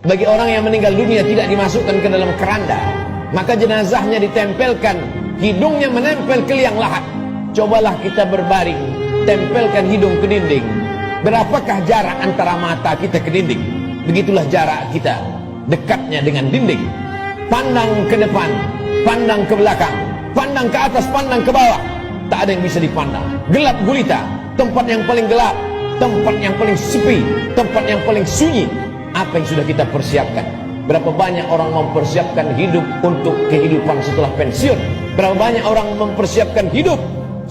Bagi orang yang meninggal dunia tidak dimasukkan ke dalam keranda, maka jenazahnya ditempelkan, hidungnya menempel ke liang lahat. Cobalah kita berbaring, tempelkan hidung ke dinding. Berapakah jarak antara mata kita ke dinding? Begitulah jarak kita dekatnya dengan dinding. Pandang ke depan, pandang ke belakang, pandang ke atas, pandang ke bawah, tak ada yang bisa dipandang. Gelap gulita, tempat yang paling gelap, tempat yang paling sepi, tempat yang paling sunyi. Apa yang sudah kita persiapkan? Berapa banyak orang mempersiapkan hidup untuk kehidupan setelah pensiun? Berapa banyak orang mempersiapkan hidup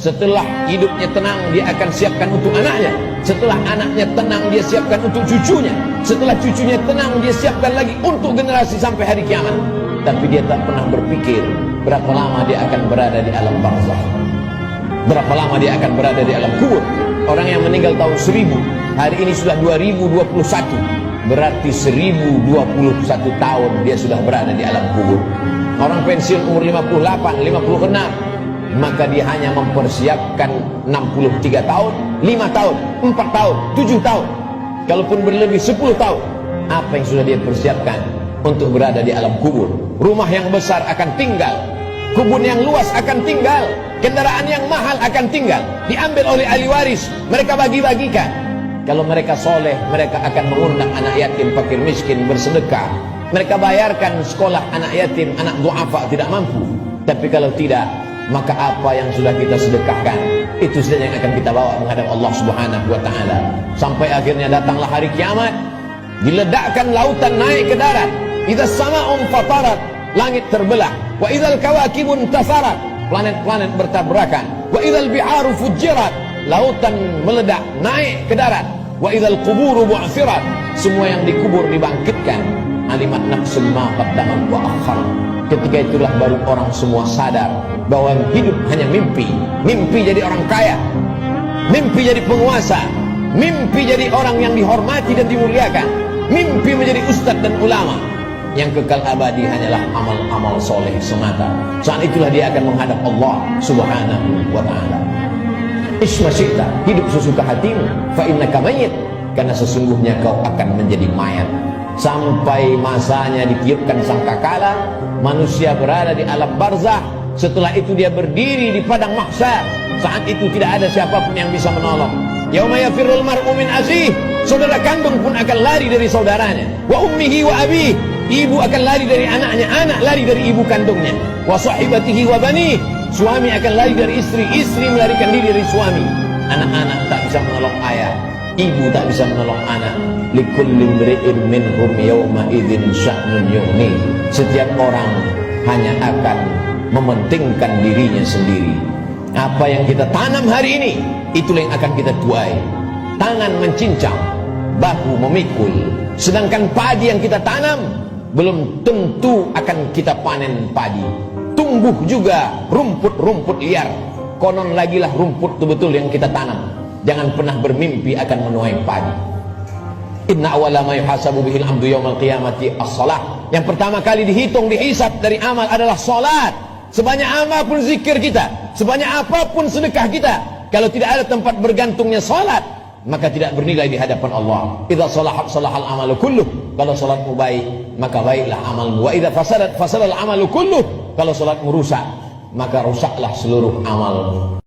setelah hidupnya tenang, dia akan siapkan untuk anaknya. Setelah anaknya tenang, dia siapkan untuk cucunya. Setelah cucunya tenang, dia siapkan lagi untuk generasi sampai hari kiamat. Tapi dia tak pernah berpikir berapa lama dia akan berada di alam barzakh, berapa lama dia akan berada di alam kubur. Orang yang meninggal tahun 1000, hari ini sudah 2021, berarti 1021 tahun dia sudah berada di alam kubur. Orang pensiun umur 58, 56, maka dia hanya mempersiapkan 63 tahun, 5 tahun, 4 tahun, 7 tahun. Kalaupun berlebih 10 tahun, apa yang sudah dia persiapkan untuk berada di alam kubur? Rumah yang besar akan tinggal, kebun yang luas akan tinggal, kendaraan yang mahal akan tinggal, diambil oleh ahli waris, mereka bagi-bagikan. Kalau mereka soleh, mereka akan mengundang anak yatim, fakir miskin, bersedekah. Mereka bayarkan sekolah anak yatim, anak du'afa tidak mampu. Tapi kalau tidak, maka apa yang sudah kita sedekahkan, itu saja yang akan kita bawa menghadap Allah Subhanahu wa ta'ala. Sampai akhirnya datanglah hari kiamat, diledakkan lautan naik ke darat. Idza sama'un fatarat, langit terbelah. Wa idzal kawakibun tasarat, planet-planet bertabrakan. Wa idzal biharu fujirat, lautan meledak naik ke darat. Wa idzal quburu bu'thirat, semua yang dikubur dibangkitkan. Alimat nafsul ma qaddamat wa akhar. Ketika itulah baru orang semua sadar bahwa hidup hanya mimpi. Mimpi jadi orang kaya, mimpi jadi penguasa, mimpi jadi orang yang dihormati dan dimuliakan, mimpi menjadi ustadz dan ulama. Yang kekal abadi hanyalah amal-amal soleh semata. Saat itulah dia akan menghadap Allah Subhanahu wa ta'ala. Isma syi'ta, hidup sesuka hatimu, fa innaka mayyit, karena sesungguhnya kau akan menjadi mayat. Sampai masanya ditiupkan sangkakala, manusia berada di alam barzakh. Setelah itu dia berdiri di padang mahsyar. Saat itu tidak ada siapapun yang bisa menolong. Yauma yafirrul mar'u min akhihi, saudara kandung pun akan lari dari saudaranya. Wa ummihi wa abihi, ibu akan lari dari anaknya, anak lari dari ibu kandungnya. Wa sahibatihi wa banihi, suami akan lari dari istri, istri melarikan diri dari suami. Anak-anak tak bisa menolong ayah, ibu tak bisa menolong anak. Likulli imri'in minhum yawma idzin sya'nun yughni, setiap orang hanya akan mementingkan dirinya sendiri. Apa yang kita tanam hari ini, itulah yang akan kita tuai. Tangan mencincang, bahu memikul. Sedangkan padi yang kita tanam belum tentu akan kita panen padi. Tumbuh juga rumput-rumput liar. Konon lagilah rumput betul-betul yang kita tanam. Jangan pernah bermimpi akan menuai padi. Inna awwala ma yuhasabu bihil abdu yaumal qiyamati as-shalah. Yang pertama kali dihitung, dihisab dari amal adalah salat. Sebanyak apapun zikir kita, sebanyak apapun sedekah kita, kalau tidak ada tempat bergantungnya salat, maka tidak bernilai di hadapan Allah. Idza salahat salahal amalu kulluh, kalau salatmu baik, maka baiklah amalmu. Wa idza fasadat fasadal amalu kulluh, kalau salatmu rusak, maka rusaklah seluruh amalmu.